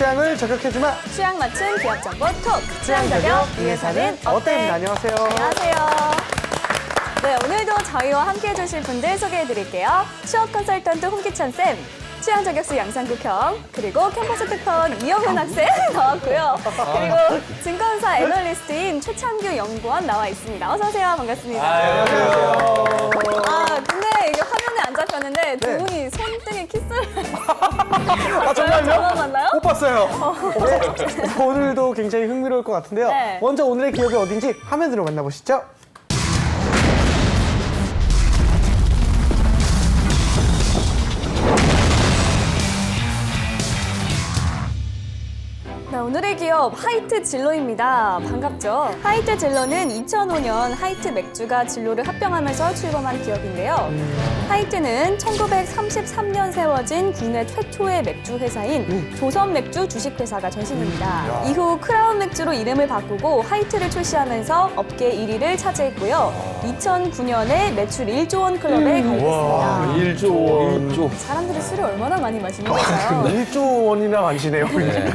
취향을 저격해주마. 취향 맞춘 기업 정보 톡. 취향 저격 위해서는 어때? 안녕하세요. 안녕하세요. 네, 오늘도 저희와 함께 해주실 분들 소개해드릴게요. 취업 컨설턴트 홍기찬 쌤, 취향 저격수 양상국형, 그리고 캠퍼스 특파원 이영훈 학생 나왔고요. 그리고 증권사 애널리스트인 최창규 연구원 나와 있습니다. 어서 오세요. 반갑습니다. 안녕하세요. 근데 이게 화면에 안 잡혔는데 두 분이 손등에 키스를 정말요? 전화 맞나요? 못 봤어요. 네. 오늘도 굉장히 흥미로울 것 같은데요. 네. 먼저 오늘의 기업이 어딘지 화면으로 만나보시죠. 네, 오늘의 기업 하이트 진로입니다. 반갑죠? 하이트 진로는 2005년 하이트 맥주가 진로를 합병하면서 출범한 기업인데요. 하이트는 1933년 세워진 국내 최초의 맥주 회사인 조선 맥주 주식회사가 전신입니다. 이후 크라운 맥주로 이름을 바꾸고 하이트를 출시하면서 업계 1위를 차지했고요. 2009년에 매출 1조 원 클럽에 가입했습니다. 1조 원. 1조. 사람들이 술을 얼마나 많이 마시는 걸까요? 1조 원이나 많으시네요.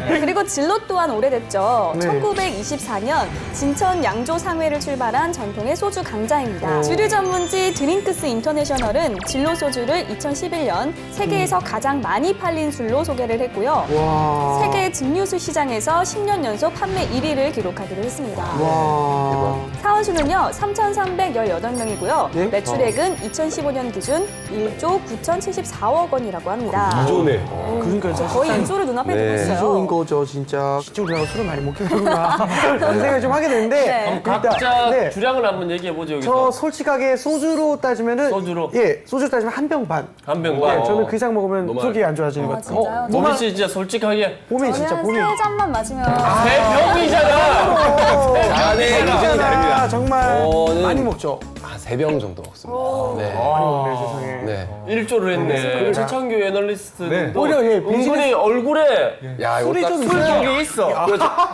그리고 진로 또한 오래됐죠. 네. 1924년 진천 양조 상회를 출발한 전통의 소주 강자입니다. 주류 전문지 드링크스 인터내셔널은 진로 소주를 2011년 세계에서 가장 많이 팔린 술로 소개를 했고요. 와. 세계 증류수 시장에서 10년 연속 판매 1위를 기록하기도 했습니다. 와. 사원수는요, 3,318명이고요. 네? 매출액은 2015년 기준 1조 9,074억 원이라고 합니다. 2조네. 그러니까 거의 2조를 눈앞에 두고 있어요. 2조인 거죠, 진짜. 진짜 우리나라 술을 많이 먹겠구나. 그런 생각을 좀 하게 되는데. 네. 그럼 각자 네. 주량을 한번 얘기해보죠, 여기서. 저 솔직하게 소주로 따지면은. 소주로? 예, 소주로 따지면 한 병 반. 한 병 네, 반. 저는 그 이상 먹으면 너무 속이 안 좋아지는 것 아, 같아요. 진짜요? 보미 씨 진짜 솔직하게. 봄이 진짜 저는 봄이. 세 잔만 마시면 세 병이잖아! 아, 네, 기준이 다릅니다. 정말 저는- 많이 먹죠. 한 3병 정도 먹습니다. 네. 많이 먹네, 세상에. 네. 1조를 했네. 최창규 애널리스트도 오히려 예, 은근히 얼굴에 야, 이거 술이 딱 좀 술독이 있어.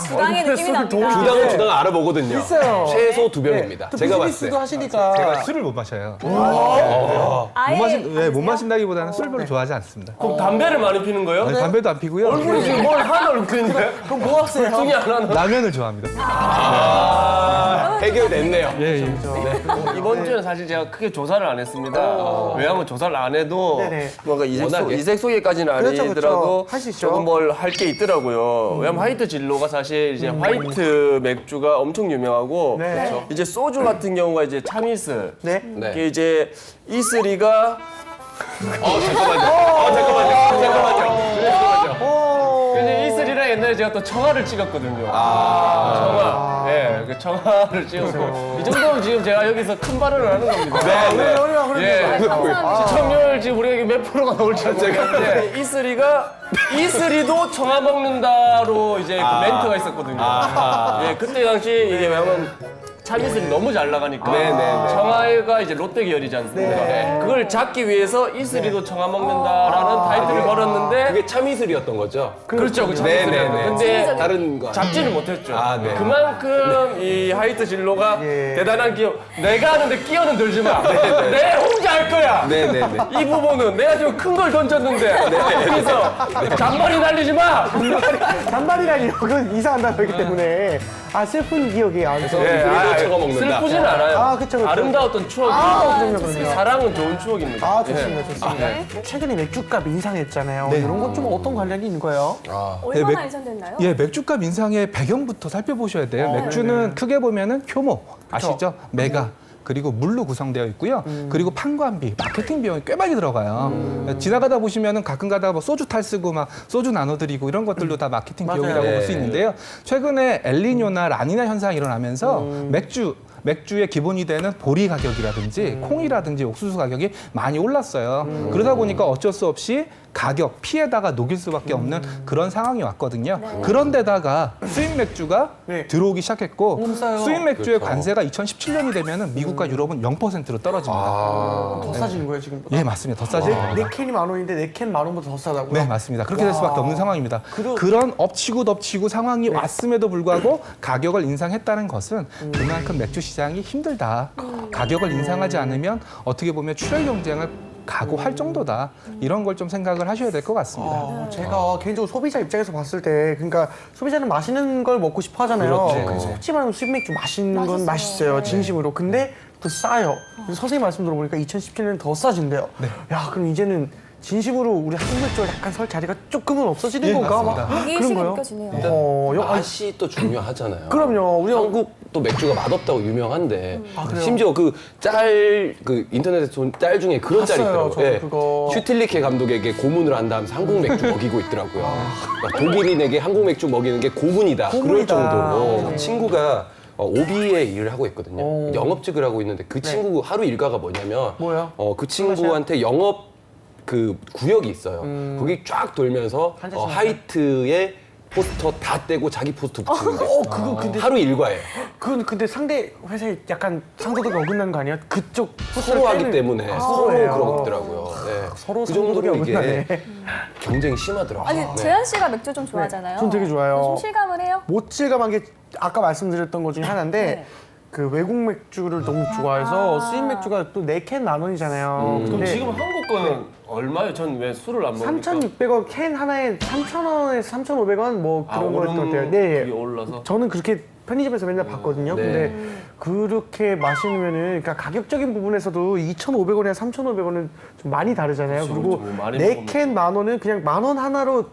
주당의 느낌이 납니다. 주당은 알아보거든요. 있어요. 최소 2병입니다. 또 제가 봤을 비즈니스도 때. 하시니까. 술을 못 마셔요. 아예 못 마신다기보다는 술 별로 좋아하지 않습니다. 그럼 담배를 많이 피는 거예요? 아니, 담배도 안 피고요. 얼굴이 지금 뭘 한 얼굴인데? 그럼 뭐 하세요? 중이 하나는. 라면을 좋아합니다. 해결됐네요. 예, 예. 이번 주에는 사실 제가 크게 조사를 안 했습니다. 왜냐하면 조사를 안 해도 네네. 뭔가 워낙에. 이색 소개까지는 그렇죠, 아니더라도 그렇죠. 할수 있죠. 조금 뭘 할 게 있더라고요. 왜냐면 화이트 진로가 사실 이제 화이트 맥주가 엄청 유명하고 네. 그렇죠. 이제 소주 같은 경우가 이제 참이슬 네. 네. 이게 이제 이슬이가 근데 이슬이랑 옛날에 제가 또 청아를 찍었거든요. 청아. 예, 그 청아를 찍었고. 이 정도면 지금 제가 여기서 큰 발언을 하는 겁니다. 네. 그럼요. 예. 감사합니다. 시청률 지금 우리가 이게 몇 프로가 나올지 모르겠는데 이슬이도 청아 먹는다로 이제 그 멘트가 있었거든요. 예, 그때 당시 이게 왜냐면 참이슬이 너무 잘 나가니까 청아가 이제 롯데 계열이지 않습니까? 네. 그걸 잡기 위해서 이슬이도 청아 먹는다라는 타이틀을 걸었는데 그게 참이슬이었던 거죠? 그렇죠, 그 네, 참이슬이. 네, 네. 근데 다른 거. 잡지를 못했죠. 아, 네. 그만큼 이 하이트 진로가 예. 대단한 기업. 내가 하는데 끼어는 들지 마. 내 혼자 할 거야. 네, 네, 네. 이 부분은 내가 지금 큰 걸 던졌는데 여기서 잔머리 날리지 마. 단발이라니 그건 이상한 단어이기 때문에 슬픈 기억이 안 서. 저거 먹는다. 슬프진 않아요. 아, 그쵸, 그쵸. 아름다웠던 추억이. 그럼요. 사랑은 좋은 추억입니다. 아, 좋습니다, 좋습니다. 최근에 맥주값 인상했잖아요. 이런 건 좀 어떤 관련이 있는 거예요? 얼마나 맥- 인상됐나요? 예, 맥주값 인상의 배경부터 살펴보셔야 돼요. 맥주는 크게 보면은 효모 아시죠? 메가. 그리고 물로 구성되어 있고요. 그리고 판관비, 마케팅 비용이 꽤 많이 들어가요. 지나가다 보시면은 가끔 가다가 뭐 소주 탈 쓰고 막 소주 나눠드리고 이런 것들도 다 마케팅 맞아요. 비용이라고 볼 수 네. 있는데요. 최근에 엘니뇨나 라니나 현상이 일어나면서 맥주의 기본이 되는 보리 가격이라든지 콩이라든지 옥수수 가격이 많이 올랐어요. 그러다 보니까 어쩔 수 없이 가격, 피에다가 녹일 수밖에 없는 그런 상황이 왔거든요. 그런데다가 수입 맥주가 네. 들어오기 시작했고 너무 싸요. 수입 맥주의 관세가 2017년이 되면은 미국과 유럽은 0%로 떨어집니다. 더 싸지는 거예요, 지금? 예, 맞습니다. 더 싸죠? 네 캔이 10,000원인데 4캔 10,000원보다 더 싸다고요? 네, 맞습니다. 그렇게 될 수밖에 없는 상황입니다. 그런 엎치고 덮치고 상황이 왔음에도 불구하고 가격을 인상했다는 것은 그만큼 맥주 시장이 힘들다. 가격을 인상하지 않으면 어떻게 보면 출혈 경쟁을 각오할 정도다. 이런 걸 좀 생각을 하셔야 될 것 같습니다. 제가 개인적으로 소비자 입장에서 봤을 때, 그러니까 소비자는 맛있는 걸 먹고 싶어 하잖아요. 솔직히 말하면 수입 맥주 맛있는 건 맛있어요, 진심으로. 근데 또 싸요. 그래서 선생님 말씀 들어보니까 2017년엔 더 싸진대요. 야, 그럼 이제는 진심으로 우리 한국 맥주가 약간 설 자리가 조금은 없어지는 건가? 막 위기의식이 그런 거요. 느껴지네요. 맛이 또 중요하잖아요. 그럼요. 우리가 한국 또 맥주가 맛없다고 유명한데 그래요? 심지어 그 인터넷에 본 짤 중에 그런 짤이 봤어요, 있더라고요. 저도 그거. 슈틸리케 감독에게 고문을 한 다음에 한국 맥주 먹이고 있더라고요. 그러니까 독일인에게 한국 맥주 먹이는 게 고문이다. 그럴 고문이다. 정도로 친구가 오비에 일을 하고 있거든요. 오. 영업직을 하고 있는데 그 친구 하루 일과가 뭐냐면 뭐예요? 그 친구한테 영업 그 구역이 있어요. 거기 쫙 돌면서 한 잔씩 하이트에 포스터 다 떼고 자기 포스터 붙이는 게 그거 근데 하루 일과예요. 그건 근데 상대 회사에 약간 상도덕이 어긋난 거 아니야? 그쪽 서로 하기 때문에 서로 서로예요. 그러더라고요. 네. 서로 그 정도로 상도덕이 이게 어긋나네. 경쟁이 심하더라고요. 아니, 네. 재현 씨가 맥주 좀 좋아하잖아요. 전 되게 좋아해요. 좀 실감을 해요? 못 실감한 게 아까 말씀드렸던 것 중에 하나인데 네. 그 외국 맥주를 너무 좋아해서 수입 맥주가 또 4캔 10,000원이잖아요. 그럼 지금 한국 거는 얼마예요? 전 왜 술을 안 먹으니까 3,600원 캔 하나에 3,000원에서 3,500원 뭐 그런 거였던 것 같아요. 네. 그게 올라서 저는 그렇게 편의점에서 맨날 봤거든요. 네. 근데 그렇게 마시면은 그러니까 가격적인 부분에서도 2,500원이나 3,500원은 좀 많이 다르잖아요. 그렇죠. 그리고 좀 많이 4캔 10,000원은 그냥 10,000원 하나로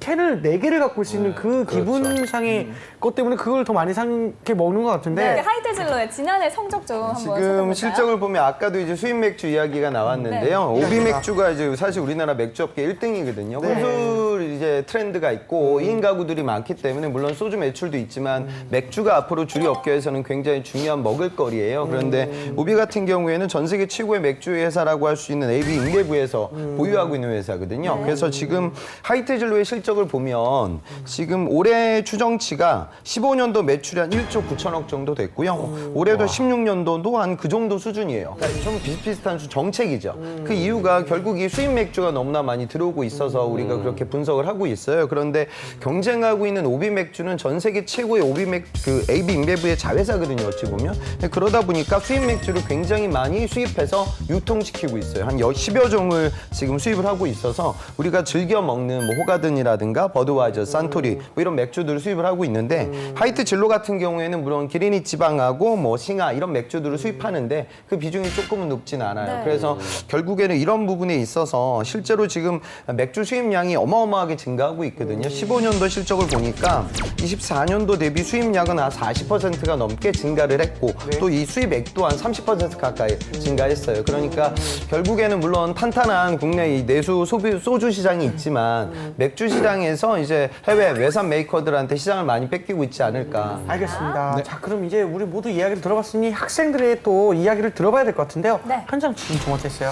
캔을 4개를 갖고 있을 수 있는 그 기분상의 것 때문에 그걸 더 많이 상게 먹는 것 같은데 네, 하이트질러의 지난해 성적 좀 한번 지금 살펴볼까요? 실적을 보면 아까도 이제 수입 맥주 이야기가 나왔는데요. 오비 맥주가 이제 사실 우리나라 맥주업계 1등이거든요. 혼술 이제 트렌드가 있고 2인 가구들이 많기 때문에 물론 소주 매출도 있지만 맥주가 앞으로 주류 업계에서는 굉장히 중요한 먹을거리예요. 그런데 오비 같은 경우에는 전 세계 최고의 맥주 회사라고 할 수 있는 AB 인계부에서 보유하고 있는 회사거든요. 그래서 지금 하이트진로의 실적을 보면 지금 올해 추정치가 15년도 매출이 한 1조 9천억 정도 됐고요. 올해도 16년도도 한 그 정도 수준이에요. 그러니까 좀 비슷비슷한 정책이죠. 그 이유가 결국 이 수입 맥주가 너무나 많이 들어오고 있어서 우리가 그렇게 분석을 하고 있어요. 그런데 경쟁하고 있는 오비 맥주는 전 세계 최고의 AB 인베브의 자회사거든요. 어찌 보면. 그러다 보니까 수입 맥주를 굉장히 많이 수입해서 유통시키고 있어요. 한 10여 종을 지금 수입을 하고 있어서 우리가 즐겨 먹는 뭐 호가든이라든가 버드와이저, 산토리 뭐 이런 맥주들을 수입을 하고 있는데 하이트 진로 같은 경우에는 물론 기린이 지방하고 뭐 싱하 이런 맥주들을 수입하는데 그 비중이 조금은 높진 않아요. 네. 그래서 결국에는 이런 부분에 있어서 실제로 지금 맥주 수입량이 어마어마하게 증가하고 있거든요. 15년도 실적을 보니까 24년도 대비 수입량은 한 40%가 넘게 증가를 했고 또 이 수입액도 한 30% 가까이 증가했어요. 그러니까 결국에는 물론 탄탄한 국내 이 내수 소주 시장이 있지만 맥주 시장에서 이제 해외 외산 메이커들한테 시장을 많이 뺏기고 있지 않을까. 알겠습니다. 자, 그럼 이제 우리 모두 이야기를 들어봤으니 학생들의 또 이야기를 들어봐야 될 것 같은데요. 네. 현장 지금 좀 어땠어요?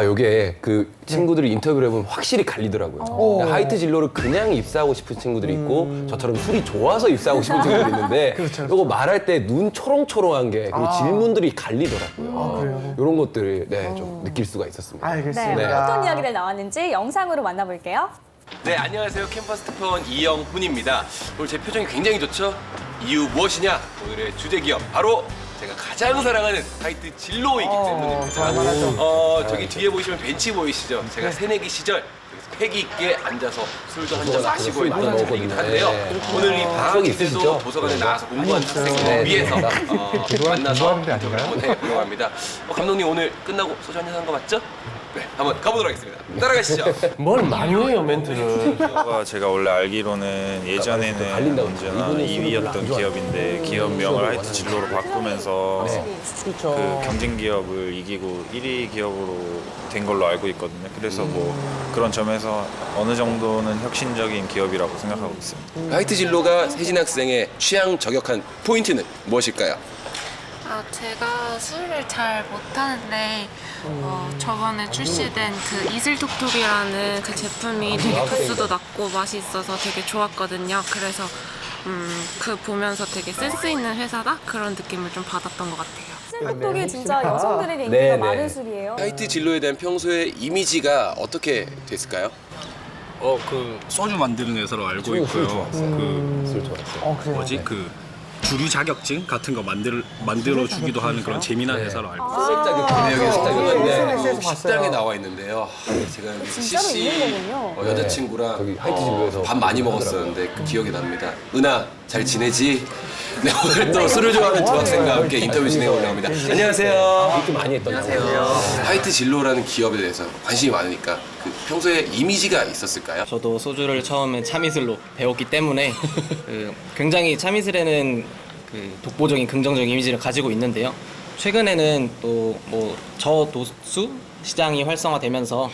요게 그 친구들이 인터뷰를 해보면 확실히 갈리더라고요. 하이트 진로를 그냥 입사하고 싶은 친구들이 있고 저처럼 술이 좋아서 입사하고 싶은 친구들이 있는데 이거 말할 때 눈 초롱초롱한 게 그리고 질문들이 갈리더라고요. 그래요? 이런 것들을 좀 느낄 수가 있었습니다. 알겠습니다. 네, 어떤 이야기들 나왔는지 영상으로 만나볼게요. 네, 안녕하세요. 캠퍼스 특파원 이영훈입니다. 오늘 제 표정이 굉장히 좋죠? 이유 무엇이냐? 오늘의 주제 기업 바로 제가 가장 사랑하는 하이트 진로이기 때문입니다. 저기 뒤에 보이시면 벤치 보이시죠? 제가 새내기 시절 패기 있게 앉아서 술도 한잔 마시고 술 있던 많이 자리이기도 먹었는데. 한데요. 오늘 이 방학 추억이 때도 있으시죠? 도서관에 나와서 공부하는 학생들 위해서 만나서 인터뷰를 한번 해보려고 합니다. 감독님 오늘 끝나고 소주 한잔 한 거 맞죠? 네, 한번 가보도록 하겠습니다. 따라가시죠. 뭘 많이 해요 멘트를 제가 원래 알기로는 예전에는 갈린다고 언제나 이분은 2위였던 술을 기업인데 기업명을 하이트 진로로 바꾸면서 그렇죠. 그 경쟁 기업을 이기고 1위 기업으로 된 걸로 알고 있거든요. 그래서 뭐 그런 점에서 어느 정도는 혁신적인 기업이라고 생각하고 있습니다. 하이트 진로가 세진 학생의 취향 저격한 포인트는 무엇일까요? 제가 술을 잘 못하는데 저번에 출시된 그 이슬톡톡이라는 그 제품이 되게 도수도 낮고 맛이 있어서 되게 좋았거든요. 그래서 그 보면서 되게 센스 있는 회사다? 그런 느낌을 좀 받았던 것 같아요. 술톡톡이 진짜 여성들에게 인기가 네, 많은 네. 술이에요. 하이트 진로에 대한 평소의 이미지가 어떻게 됐을까요? 그 소주 만드는 회사로 알고 있고요. 술 좋아했어요. 그래요. 뭐지 그 주류 자격증 같은 거 만들어 주기도 하는 그런 재미난 회사로 알고 있습니다. 소맥 자격증 SNS에서 식당에 봤어요. 나와 있는데요. 제가 진짜로 CC 있는 거군요. 여자친구랑 저기 하이트 진로에서 밥 많이 먹었었는데 그 기억이 납니다. 은하 잘 지내지? 네, 오늘 또 술을 좋아하는 두 학생과 함께 인터뷰 진행해 보려고 합니다. 안녕하세요. 이렇게 많이 했던 하이트 진로라는 기업에 대해서 관심이 많으니까 그 평소에 이미지가 있었을까요? 저도 소주를 처음에 참이슬로 배웠기 때문에 굉장히 참이슬에는 독보적인 긍정적인 이미지를 가지고 있는데요. 최근에는 또 뭐 저도수 시장이 활성화되면서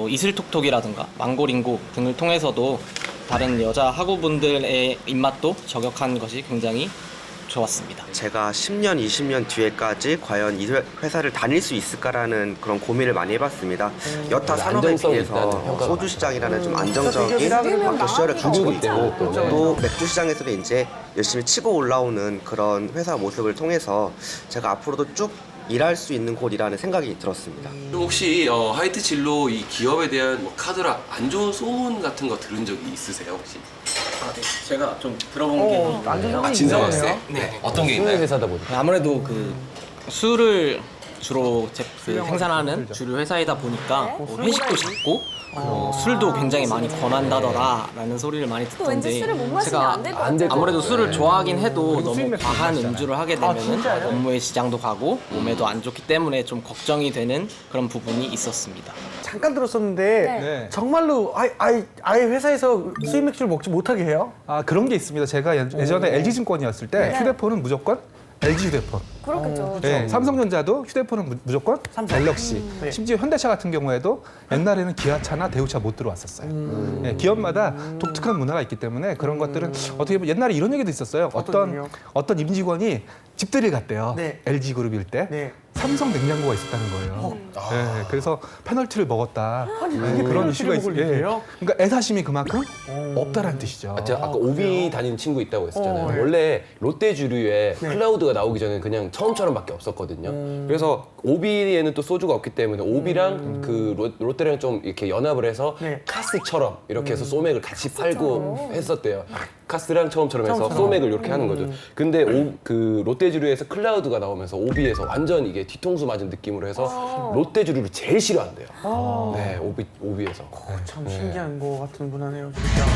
이슬톡톡이라든가 망고링고 등을 통해서도 다른 여자 학우분들의 입맛도 저격한 것이 굉장히 좋았습니다. 제가 10년, 20년 뒤에까지 과연 이 회사를 다닐 수 있을까라는 그런 고민을 많이 해봤습니다. 여타 산업에 비해서 소주 시장이라는 좀 안정적인 시절을 가지고 있고 또 맥주 시장에서도 이제 열심히 치고 올라오는 그런 회사 모습을 통해서 제가 앞으로도 쭉 일할 수 있는 곳이라는 생각이 들었습니다. 그럼 혹시 하이트 진로 이 기업에 대한 뭐 카드락 안 좋은 소문 같은 거 들은 적이 있으세요 혹시? 네. 제가 좀 들어본 게 있는데요. 진성 학생? 네. 어떤 게 있나요? 회사다 보니까 아무래도 술을 주로 생산하는 주류 회사이다 보니까 회식도 작고 술도 굉장히 많이 권한다더라라는 소리를 많이 또 왠지 듣던데 술을 못 마시면 제가 안 될 것 같아요. 아무래도 술을 좋아하긴 해도 너무 수입 과한 맥주 음주를 하게 되면 진짜요? 업무의 시장도 가고 몸에도 안 좋기 때문에 좀 걱정이 되는 그런 부분이 있었습니다. 잠깐 들었었는데 네. 정말로 아예 회사에서 수입 맥주를 먹지 못하게 해요? 아 그런 게 있습니다. 제가 예전에 LG증권이었을 때 휴대폰은 무조건 LG 휴대폰. 그렇겠죠. 네, 삼성전자도 휴대폰은 무조건 갤럭시. 심지어 현대차 같은 경우에도 옛날에는 기아차나 대우차 못 들어왔었어요. 네, 기업마다 독특한 문화가 있기 때문에 그런 것들은 어떻게 보면 옛날에 이런 얘기도 있었어요. 어떤 임직원이 집들이를 갔대요. 네. LG 그룹일 때. 네. 삼성 냉장고가 있었다는 거예요. 네, 그래서 페널티를 먹었다. 그게 그런 이슈가 먹을 있어요. 일이에요? 그러니까 애사심이 그만큼 없다라는 뜻이죠. 제가 아까 오비 다니는 친구 있다고 했었잖아요. 네. 원래 롯데주류에 클라우드가 나오기 전에는 그냥 처음처럼밖에 없었거든요. 그래서 오비에는 또 소주가 없기 때문에 오비랑 그 롯데랑 좀 이렇게 연합을 해서 네. 카스처럼 이렇게 해서 소맥을 같이 팔고 했었대요. 카스랑 처음처럼 해서 소맥을 이렇게 하는 거죠. 근데 그 롯데주류에서 클라우드가 나오면서 오비에서 완전 이게 뒤통수 맞은 느낌으로 해서 롯데주류를 제일 싫어한대요. 네, 오비에서. 참 신기한 거 같은 문화네요, 진짜.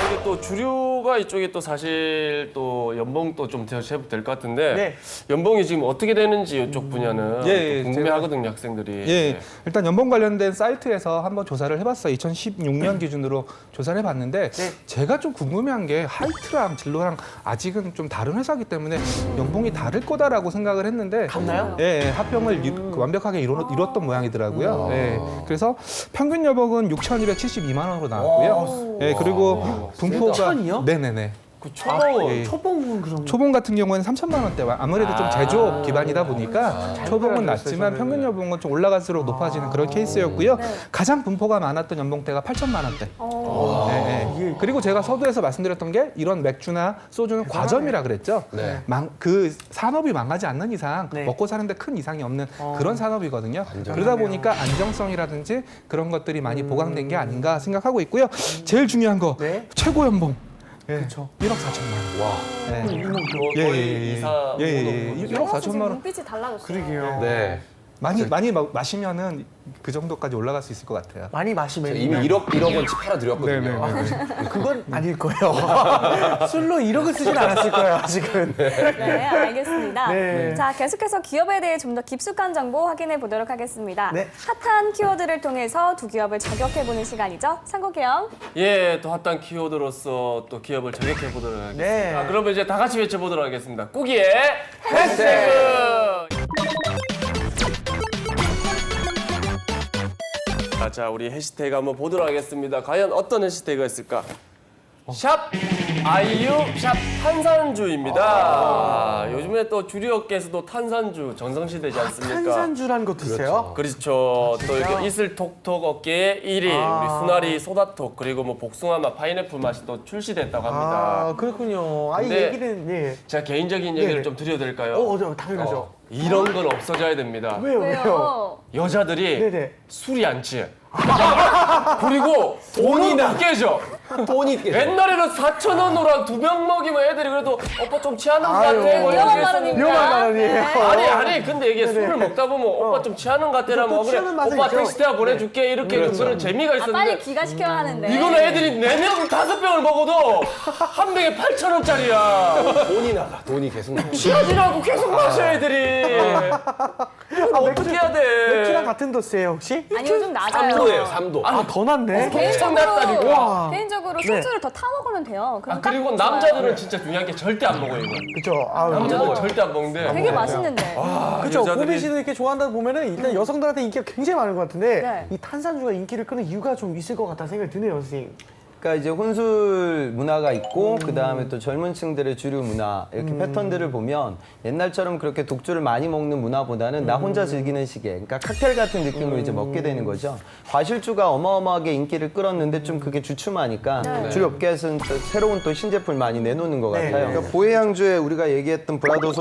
이게 또 주류가 이쪽이 또 사실 또 연봉도 좀 제법 될 것 같은데 네. 연봉이 지금 어떻게 되는지 이쪽 분야는 예, 또 궁금해하거든요 학생들이. 예, 일단 연봉 관련된 사이트에서 한번 조사를 해봤어요. 2016년 기준으로 조사를 해봤는데 제가 좀 궁금해한 게 하이트랑 진로랑 아직은 좀 다른 회사기 때문에 연봉이 다를 거다라고 생각을 했는데 같나요? 예, 합병을 완벽하게 이뤘던 모양이더라고요. 예, 그래서 평균 연봉은 6,272만 원으로 나왔고요. 예, 그리고 분포가 6,000이요? 네네네. 그 초봉, 예. 초봉은 그럼 초봉 같은 경우에는 3천만 원대와 아무래도 좀 제조업 기반이다 보니까 초봉은 낮지만 평균 연봉은 좀 올라갈수록 높아지는 그런 케이스였고요. 가장 분포가 많았던 연봉대가 8천만 원대. 네. 그리고 제가 서두에서 말씀드렸던 게 이런 맥주나 소주는 과점이라 그랬죠. 네. 그 산업이 망하지 않는 이상 네. 먹고 사는데 큰 이상이 없는 그런 산업이거든요. 그러다 보니까 안정성이라든지 그런 것들이 많이 보강된 게 아닌가 생각하고 있고요. 제일 중요한 거 네. 최고 연봉. 예, 그렇죠. 1억 4천만 원. 와. 네. 거의 이사 1억 4천만 지금 원. 눈빛이 달라졌어요. 그러게요. 네. 많이 마시면은 그 정도까지 올라갈 수 있을 것 같아요. 많이 마시면 이미 1억 원치 팔아드렸거든요. 그건 아닐 거예요. 술로 1억을 쓰진 않았을 거예요, 아직은. 네, 알겠습니다. 네. 자, 계속해서 기업에 대해 좀 더 깊숙한 정보 확인해 보도록 하겠습니다. 네. 핫한 키워드를 통해서 두 기업을 저격해보는 시간이죠. 상국형. 예, 또 핫한 키워드로서 또 기업을 저격해 보도록 하겠습니다. 네. 그러면 이제 다 같이 외쳐보도록 하겠습니다. 꾸기의 해시태그. 자, 우리 해시태그 한번 보도록 하겠습니다. 과연 어떤 해시태그가 있을까? 샵 아이유 샵 탄산주입니다. 요즘에 또 주류업계에서도 탄산주 전성시되지 않습니까? 탄산주라는 것도 있어요? 그렇죠. 또 이렇게 이슬 톡톡 업계의 1위 우리 수나리 소다톡 그리고 뭐 복숭아 맛 파인애플 맛이 또 출시됐다고 합니다. 아, 그렇군요. 이 근데 얘기는, 예. 제가 개인적인 얘기를 네네. 좀 드려도 될까요? 당연하죠. 이런 건 없어져야 됩니다. 왜요? 왜요? 여자들이 네네. 술이 안 취해. 그리고 돈이 못 깨져. 돈이 옛날에는 4,000원으로 2병 먹이면 애들이 그래도 오빠 좀 취하는 것 같아. 뭐 위험한 이렇게 발언입니다. 위험한 발언이에요. 아니 근데 이게 술을 먹다 보면 오빠 좀 취하는 것 같더라. 뭐 그래 취하는 맛은 오빠 있죠. 택시대가 보내줄게 이렇게 좀 그런 재미가 아, 빨리 있었는데 기가시켜야 하는데. 이거는 애들이 4명 5병을 먹어도 한 병에 8,000원짜리야. 돈이 나가. 돈이 계속 나가. 취하지라고 계속 마셔 애들이. 어떻게 해야 돼? 맥주랑 같은 도수예요 혹시? 아니요, 좀 낮아요. 3도예요, 3도. 아 더 낮네. 엄청났다니까. 개인적으로 네. 소주를 더 타 먹으면 돼요. 그럼 딱 그리고 좋아요. 남자들은 진짜 중요한 게 절대 안 먹어요 이거. 그렇죠. 아, 남자들은 절대 안 먹는데. 되게 맛있는데. 그렇죠. 여자들이- 고빈 씨도 이렇게 좋아한다 보면은 일단 여성들한테 인기가 굉장히 많은 것 같은데 네. 이 탄산주가 인기를 끄는 이유가 좀 있을 것 같다는 생각이 드네요, 선생님. 그러니까 이제 혼술 문화가 있고 그 다음에 또 젊은 층들의 주류 문화 이렇게 패턴들을 보면 옛날처럼 그렇게 독주를 많이 먹는 문화보다는 나 혼자 즐기는 시계, 그러니까 칵테일 같은 느낌으로 이제 먹게 되는 거죠. 과실주가 어마어마하게 인기를 끌었는데 좀 그게 주춤하니까 주류 업계에서는 또 새로운 또 신제품을 많이 내놓는 것 같아요. 그러니까 보헤양주에 우리가 얘기했던 브라도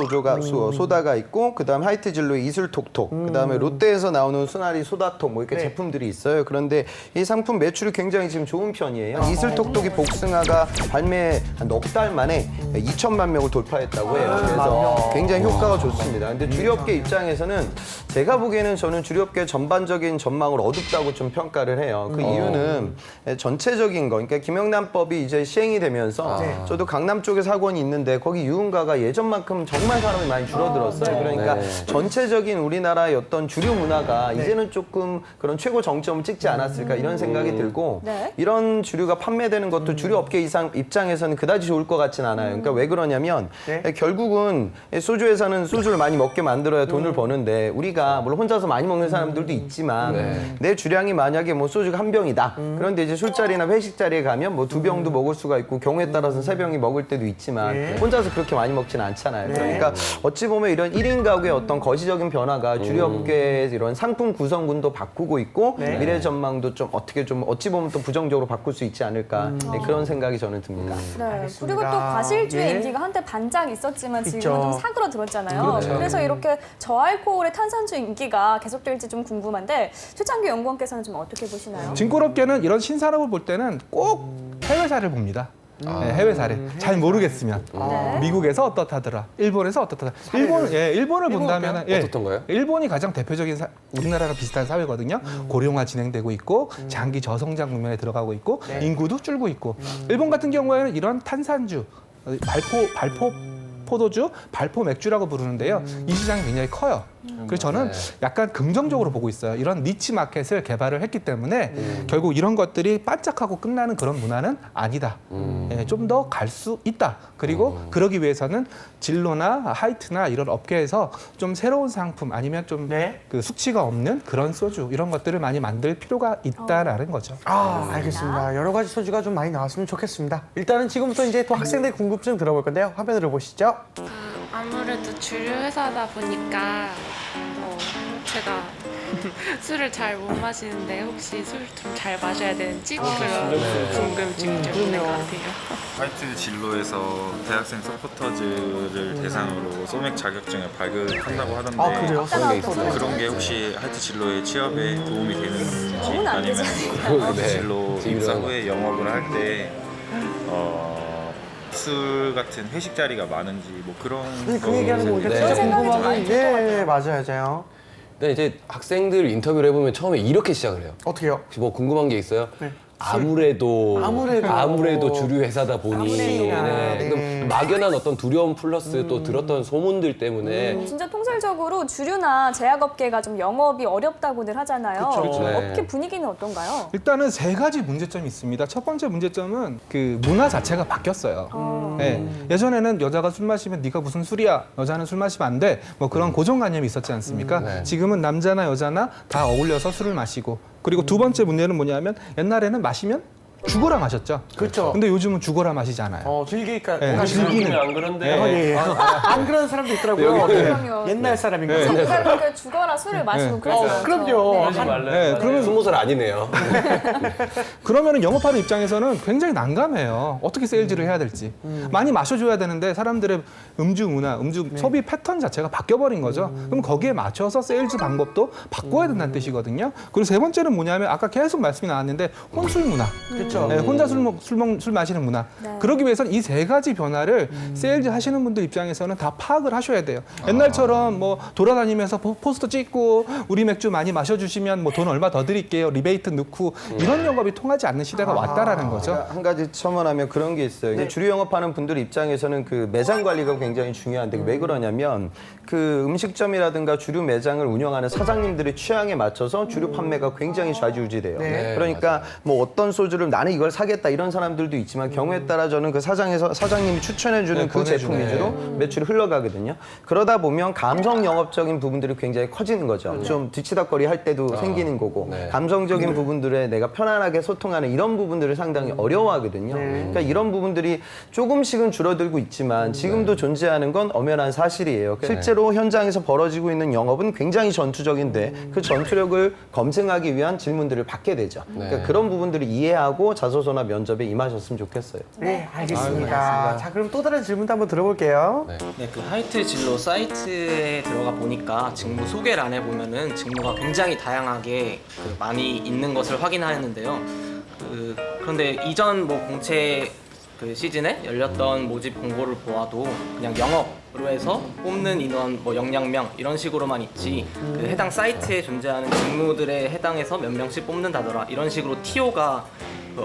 소다가 있고 그 다음 하이트 진로의 이슬 톡톡, 그 다음에 롯데에서 나오는 수나리 소다톡 뭐 이렇게 제품들이 있어요. 그런데 이 상품 매출이 굉장히 지금 좋은 편이에요. 이슬톡톡이 복숭아가 발매 한 넉 달 만에 2천만 명을 돌파했다고 해요. 그래서 굉장히 효과가 좋습니다. 근데 주류업계 입장에서는 제가 보기에는 저는 주류업계 전반적인 전망을 어둡다고 좀 평가를 해요. 그 이유는 전체적인 거, 그러니까 김영란법이 이제 시행이 되면서 저도 강남 쪽에 사건이 있는데 거기 유흥가가 예전만큼 정말 사람이 많이 줄어들었어요. 그러니까 전체적인 우리나라의 어떤 주류 문화가 이제는 조금 그런 최고 정점을 찍지 않았을까 이런 생각이 들고 이런 주류가 판매되는 것도 주류업계 입장에서는 그다지 좋을 것 같진 않아요. 그러니까 왜 그러냐면 결국은 소주 회사는 소주를 많이 먹게 만들어야 돈을 버는데 우리가 물론 혼자서 많이 먹는 사람들도 있지만 내 주량이 만약에 뭐 소주가 한 병이다. 그런데 이제 술자리나 회식 자리에 가면 뭐 2병도 먹을 수가 있고 경우에 따라서는 3병이 먹을 때도 있지만 혼자서 그렇게 많이 먹지는 않잖아요. 그러니까 어찌 보면 이런 1인 가구의 어떤 거시적인 변화가 주류업계의 이런 상품 구성군도 바꾸고 있고 미래 전망도 좀 어떻게 좀 어찌 보면 또 부정적으로 바꿀 수 있지 않을까 그런 생각이 저는 듭니다. 네. 그리고 또 과실주의 인기가 한때 반짝 있었지만 지금은 있죠. 좀 사그러들었잖아요. 그래서 이렇게 저알코올의 탄산주 인기가 계속될지 좀 궁금한데 최창규 연구원께서는 좀 어떻게 보시나요? 증권업계는 이런 신산업을 볼 때는 꼭 해외사를 봅니다. 네, 해외 사례. 잘 모르겠으면 미국에서 어떻다더라, 일본에서 어떻다더라. 일본을 본다면 어떻던가요? 일본이 가장 대표적인 우리나라랑 비슷한 사회거든요. 고령화 진행되고 있고 장기 저성장 국면에 들어가고 있고 인구도 줄고 있고. 일본 같은 경우에는 이런 탄산주, 발포 포도주, 발포 맥주라고 부르는데요. 이 시장이 굉장히 커요. 그래서 저는 약간 긍정적으로 보고 있어요. 이런 니치 마켓을 개발을 했기 때문에 결국 이런 것들이 반짝하고 끝나는 그런 문화는 아니다. 좀 더 갈 수 있다. 그리고 그러기 위해서는 진로나 하이트나 이런 업계에서 좀 새로운 상품 아니면 좀 그 숙취가 없는 그런 소주 이런 것들을 많이 만들 필요가 있다라는 거죠. 아, 알겠습니다. 여러 가지 소주가 좀 많이 나왔으면 좋겠습니다. 일단은 지금부터 이제 또 학생들 궁금증 들어볼 건데요. 화면으로 보시죠. 아무래도 주류 회사다 보니까 제가 술을 잘 못 마시는데 혹시 술 좀 잘 마셔야 되는지 그런 궁금증이 좀 있는 것 같아요. 화이트 진로에서 대학생 서포터즈를 대상으로 소맥 자격증을 발급한다고 하던데 아, 그래요? 그런 게 혹시 화이트 진로의 취업에 도움이 되는지 도움은 안 아니면 되죠. 화이트 진로 입사 후에 영업을 할 때 술 같은 회식 자리가 많은지 뭐 그런 그 얘기하는 거 보니까 그런 진짜 생각이 좀 궁금하고 많이 들 것 같아요. 맞아요. 근데 이제 학생들 인터뷰를 해보면 처음에 이렇게 시작을 해요. 어떻게요? 혹시 뭐 궁금한 게 있어요? 아무래도 주류 회사다 보니 그럼 막연한 어떤 두려움 플러스 또 들었던 소문들 때문에 진짜 통설적으로 주류나 제약업계가 좀 영업이 어렵다고들 하잖아요. 업계 분위기는 어떤가요? 일단은 3가지 문제점이 있습니다. 첫 번째 문제점은 그 문화 자체가 바뀌었어요. 예전에는 여자가 술 마시면 네가 무슨 술이야, 여자는 술 마시면 안 돼, 뭐 그런 고정관념이 있었지 않습니까? 지금은 남자나 여자나 다 어울려서 술을 마시고, 그리고 두 번째 문제는 뭐냐면 옛날에는 마시면 죽어라 마셨죠. 그렇죠. 근데 요즘은 죽어라 마시지 않아요. 즐기니까. 즐기는. 안 그런데요. 안 그런 사람도 있더라고요. 그럼요. 옛날 사람인가. 자기가 그렇게 죽어라 술을 마시고 그랬어요. 그럼요. 그러지 말래. 그러면 20살 아니네요. 그러면은 영업하는 입장에서는 굉장히 난감해요. 어떻게 세일즈를 해야 될지. 많이 마셔줘야 되는데 사람들의 음주 문화, 음주 소비 패턴 자체가 바뀌어버린 거죠. 그럼 거기에 맞춰서 세일즈 방법도 바꿔야 된다는 뜻이거든요. 그리고 세 번째는 뭐냐면 아까 계속 말씀이 나왔는데 혼술 문화. 그렇죠. 네, 혼자 술 마시는 문화. 네. 그러기 위해서는 이 세 가지 변화를 세일즈 하시는 분들 입장에서는 다 파악을 하셔야 돼요. 옛날처럼 뭐 돌아다니면서 포스터 찍고 우리 맥주 많이 마셔주시면 뭐 돈 얼마 더 드릴게요. 리베이트 넣고 이런 영업이 통하지 않는 시대가 왔다라는 거죠. 한 가지 첨언하면 그런 게 있어요. 이제 주류 영업하는 분들 입장에서는 그 매장 관리가 굉장히 중요한데 왜 그러냐면 그 음식점이라든가 주류 매장을 운영하는 사장님들의 취향에 맞춰서 주류 판매가 굉장히 좌지우지돼요. 그러니까 뭐 어떤 소주를 나는 이걸 사겠다 이런 사람들도 있지만 경우에 따라 저는 그 사장님이 추천해주는 그 제품 위주로 매출이 흘러가거든요. 그러다 보면 감성 영업적인 부분들이 굉장히 커지는 거죠. 좀 뒤치다거리 할 때도 생기는 거고 감성적인 부분들에 내가 편안하게 소통하는 이런 부분들을 상당히 어려워하거든요. 그러니까 이런 부분들이 조금씩은 줄어들고 있지만 지금도 존재하는 건 엄연한 사실이에요. 실제로 현장에서 벌어지고 있는 영업은 굉장히 전투적인데 그 전투력을 검증하기 위한 질문들을 받게 되죠. 그러니까 그런 부분들을 이해하고 자소서나 면접에 임하셨으면 좋겠어요. 네, 알겠습니다. 자, 그럼 또 다른 질문도 한번 들어볼게요. 네, 그 하이트 진로 사이트에 들어가 보니까 직무 소개란에 보면은 직무가 굉장히 다양하게 많이 있는 것을 확인하였는데요. 그런데 이전 뭐 공채 그 시즌에 열렸던 모집 공고를 보아도 그냥 영업으로 해서 뽑는 인원, 뭐 역량명 이런 식으로만 있지 그 해당 사이트에 존재하는 직무들에 해당해서 몇 명씩 뽑는다더라 이런 식으로 TO가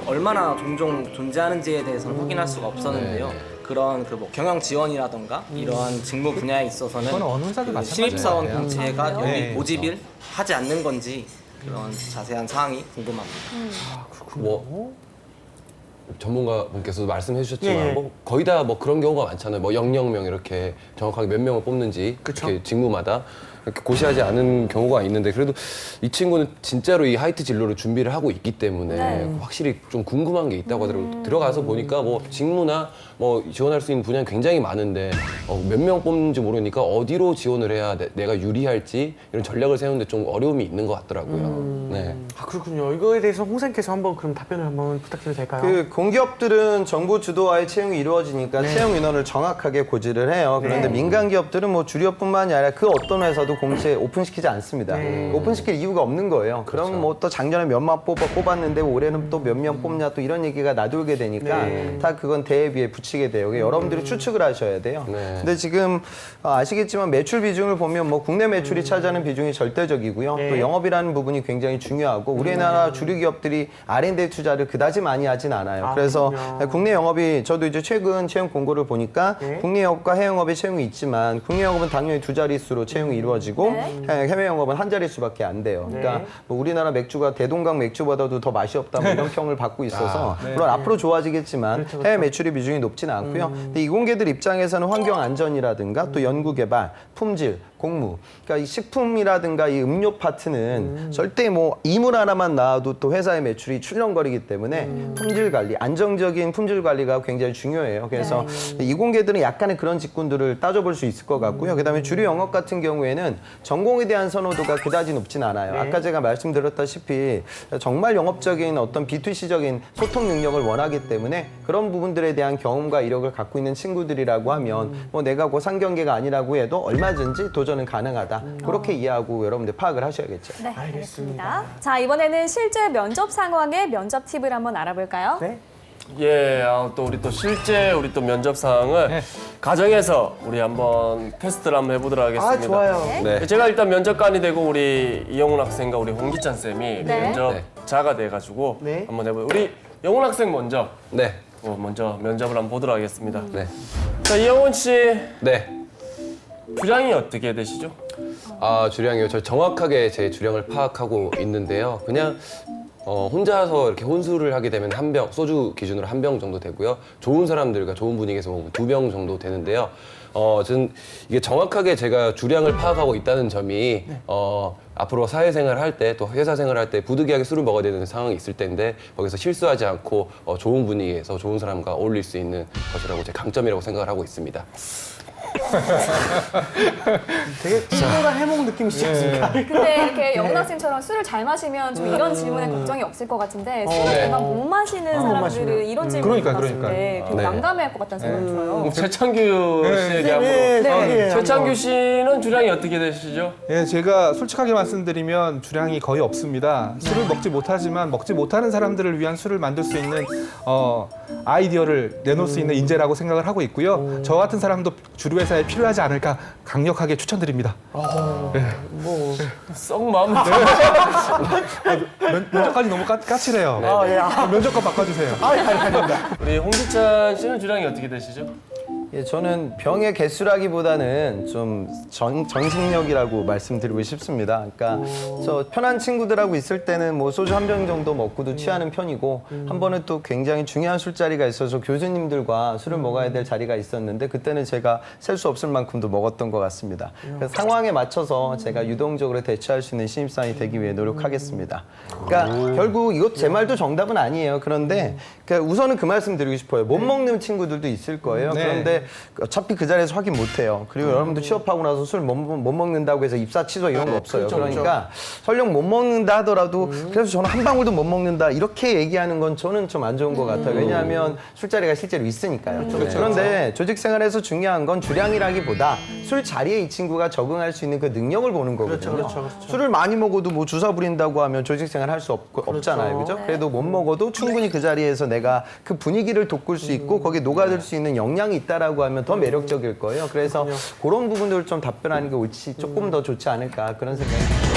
얼마나 종종 존재하는지에 대해서는 확인할 수가 없었는데요. 그런 그 뭐 경영 지원이라던가 이러한 직무 분야에 있어서는 그건 어느 회사도 그 신입사원 마찬가지예요. 공채가 여기 네. 모집을 하지 않는 건지 그런 자세한 사항이 궁금합니다. 뭐 전문가분께서도 말씀해 주셨지만 예, 예. 뭐 거의 다 뭐 그런 경우가 많잖아요. 뭐 영영명 이렇게 정확하게 몇 명을 뽑는지 이렇게 직무마다 이렇게 고시하지 않은 경우가 있는데 그래도 이 친구는 진짜로 이 하이트 진로를 준비를 하고 있기 때문에 확실히 좀 궁금한 게 있다고 하더라고요. 들어가서 보니까 뭐 직무나 뭐 지원할 수 있는 분야는 굉장히 많은데 몇 명 뽑는지 모르니까 어디로 지원을 해야 내가 유리할지 이런 전략을 세우는데 좀 어려움이 있는 것 같더라고요. 네. 아, 그렇군요. 이거에 대해서 홍 쌤께서 한번 그럼 답변을 한번 부탁드려도 될까요? 그 공기업들은 정부 주도하에 채용이 이루어지니까 채용 인원을 정확하게 고지를 해요. 그런데 민간 기업들은 뭐 주류뿐만이 아니라 그 어떤 회사도 공채 오픈시키지 않습니다. 오픈시킬 이유가 없는 거예요. 그럼 뭐 또 작년에 몇만 뽑았는데 올해는 또 몇 명 뽑냐 또 이런 얘기가 나돌게 되니까 다 그건 대비에 붙이게 돼요. 여러분들이 추측을 하셔야 돼요. 근데 지금 아시겠지만 매출 비중을 보면 뭐 국내 매출이 차지하는 비중이 절대적이고요. 또 영업이라는 부분이 굉장히 중요하고 우리나라 주류 기업들이 R&D 투자를 그다지 많이 하진 않아요. 그래서 국내 영업이 저도 이제 최근 채용 공고를 보니까 국내 영업과 해외 영업의 채용이 있지만 국내 영업은 당연히 두 자릿수로 채용이 이루어지고 해외 영업은 한 자릿수밖에 안 돼요. 그러니까 뭐 우리나라 맥주가 대동강 맥주보다도 더 맛이 없다 뭐 이런 평을 받고 있어서 물론 앞으로 좋아지겠지만 해외 매출의 비중이 높지는 않고요. 근데 이공계들 입장에서는 환경 안전이라든가 또 연구 개발, 품질, 공무. 그러니까 이 식품이라든가 이 음료 파트는 절대 뭐 이물 하나만 나와도 또 회사의 매출이 출렁거리기 때문에 품질 관리, 안정적인 품질 관리가 굉장히 중요해요. 그래서 이공계들은 약간의 그런 직군들을 따져볼 수 있을 것 같고요. 그다음에 주류 영업 같은 경우에는 전공에 대한 선호도가 그다지 높진 않아요. 아까 제가 말씀드렸다시피 정말 영업적인 어떤 B2C적인 소통 능력을 원하기 때문에 그런 부분들에 대한 경험과 이력을 갖고 있는 친구들이라고 하면 뭐 내가 고 상경계가 아니라고 해도 얼마든지 도전은 가능하다. 그렇게 이해하고 여러분들 파악을 하셔야겠죠. 네, 알겠습니다. 자, 이번에는 실제 면접 상황의 면접 팁을 한번 알아볼까요? 네. 예, 또 우리 또 실제 우리 또 면접 상황을 가정에서 우리 한번 테스트를 한번 해보도록 하겠습니다. 아, 좋아요. 네. 제가 일단 면접관이 되고 우리 이영훈 학생과 우리 홍기찬 쌤이 면접자가 돼가지고 한번 해보요. 우리 영훈 학생 먼저. 네. 먼저 면접을 한번 보도록 하겠습니다. 네. 자, 이영훈 씨. 네. 주량이 어떻게 되시죠? 아, 주량이요. 저 정확하게 제 주량을 파악하고 있는데요. 그냥 혼자서 이렇게 혼술을 하게 되면 한 병, 소주 기준으로 한 병 정도 되고요. 좋은 사람들과 좋은 분위기에서 먹으면 2병 정도 되는데요. 저는 이게 정확하게 제가 주량을 파악하고 있다는 점이 앞으로 사회생활 할 때 또 회사 생활 할 때 부득이하게 술을 먹어야 되는 상황이 있을 텐데 거기서 실수하지 않고 좋은 분위기에서 좋은 사람과 어울릴 수 있는 것이라고 제 강점이라고 생각을 하고 있습니다. 되게 친근한 해몽 느낌이시지 않습니까? 근데 이렇게 영훈 학생처럼 술을 잘 마시면 좀 이런 질문에 걱정이 없을 것 같은데 술을 정말 못 마시는 사람들은 이런 질문을 받았을 때 되게 난감해할 것 같다는 생각이 들어요. 최창규 씨 얘기하고 최창규 씨는 주량이 어떻게 되시죠? 예, 제가 솔직하게 말씀드리면 주량이 거의 없습니다. 술을 먹지 못하지만 먹지 못하는 사람들을 위한 술을 만들 수 있는 아이디어를 내놓을 수 있는 인재라고 생각을 하고 있고요. 저 같은 사람도 주류 회사에 필요하지 않을까 강력하게 추천드립니다. 썩 마음 면접까지 너무 까칠해요. 면접관 바꿔주세요. 우리 홍기찬 씨는 주량이 어떻게 되시죠? 예, 저는 병의 개수라기보다는 좀 정신력이라고 말씀드리고 싶습니다. 그러니까 저 편한 친구들하고 있을 때는 뭐 소주 한 병 정도 먹고도 취하는 편이고 한 번은 또 굉장히 중요한 술자리가 있어서 교수님들과 술을 먹어야 될 자리가 있었는데 그때는 제가 셀 수 없을 만큼도 먹었던 것 같습니다. 그래서 상황에 맞춰서 제가 유동적으로 대처할 수 있는 신입사원이 되기 위해 노력하겠습니다. 그러니까 결국 이것 제 말도 정답은 아니에요. 그런데 그러니까 우선은 그 말씀 드리고 싶어요. 못 먹는 친구들도 있을 거예요. 그런데 어차피 그 자리에서 확인 못 해요. 그리고 여러분들 취업하고 나서 술 못 먹는다고 해서 입사 취소 이런 거 없어요. 그러니까 설령 못 먹는다 하더라도 그래서 저는 한 방울도 못 먹는다 이렇게 얘기하는 건 저는 좀 안 좋은 것 같아요. 왜냐하면 술자리가 실제로 있으니까요. 그런데 조직 생활에서 중요한 건 주량이라기보다 술 자리에 이 친구가 적응할 수 있는 그 능력을 보는 거거든요. 술을 많이 먹어도 뭐 주사 부린다고 하면 조직 생활 할 수 없잖아요. 그죠? 그래도 못 먹어도 충분히 그 자리에서 내가 그 분위기를 돋굴 수 있고 거기에 녹아들 수 있는 역량이 있다라고 하면 더 매력적일 거예요. 그래서 그런 부분들을 좀 답변하는 게 옳지 조금 더 좋지 않을까 그런 생각이 듭니다.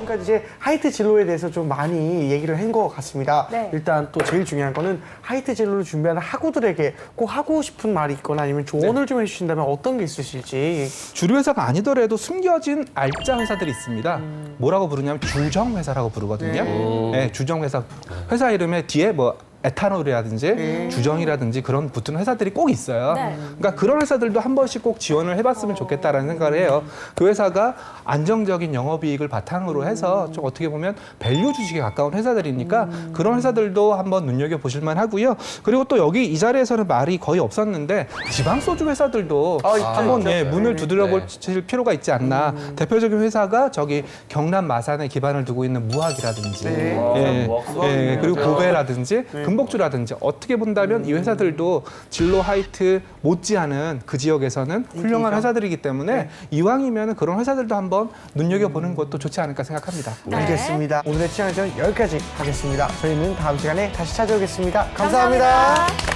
그러니까 이제 하이트 진로에 대해서 좀 많이 얘기를 한 것 같습니다. 일단 또 제일 중요한 거는 하이트 진로를 준비하는 학우들에게 꼭 하고 싶은 말이 있거나 아니면 조언을 좀 해주신다면 어떤 게 있으실지. 주류 회사가 아니더라도 숨겨진 알짜 회사들이 있습니다. 뭐라고 부르냐면 주정 회사라고 부르거든요. 네, 주정 회사. 회사 이름에 뒤에 뭐 에탄올이라든지 주정이라든지 그런 붙은 회사들이 꼭 있어요. 그러니까 그런 회사들도 한 번씩 꼭 지원을 해봤으면 좋겠다라는 생각을 해요. 그 회사가 안정적인 영업이익을 바탕으로 해서 좀 어떻게 보면 밸류 주식에 가까운 회사들이니까 그런 회사들도 한번 눈여겨보실 만하고요. 그리고 또 여기 이 자리에서는 말이 거의 없었는데 지방소주 회사들도 한번 문을 두드려볼 필요가 있지 않나. 대표적인 회사가 저기 경남 마산에 기반을 두고 있는 무학이라든지 그리고 고배라든지 금복주라든지 어떻게 본다면 이 회사들도 진로 하이트 못지않은 그 지역에서는 훌륭한 회사들이기 때문에 이왕이면 그런 회사들도 한번 눈여겨보는 것도 좋지 않을까 생각합니다. 알겠습니다. 오늘의 취향전 여기까지 하겠습니다. 저희는 다음 시간에 다시 찾아오겠습니다. 감사합니다.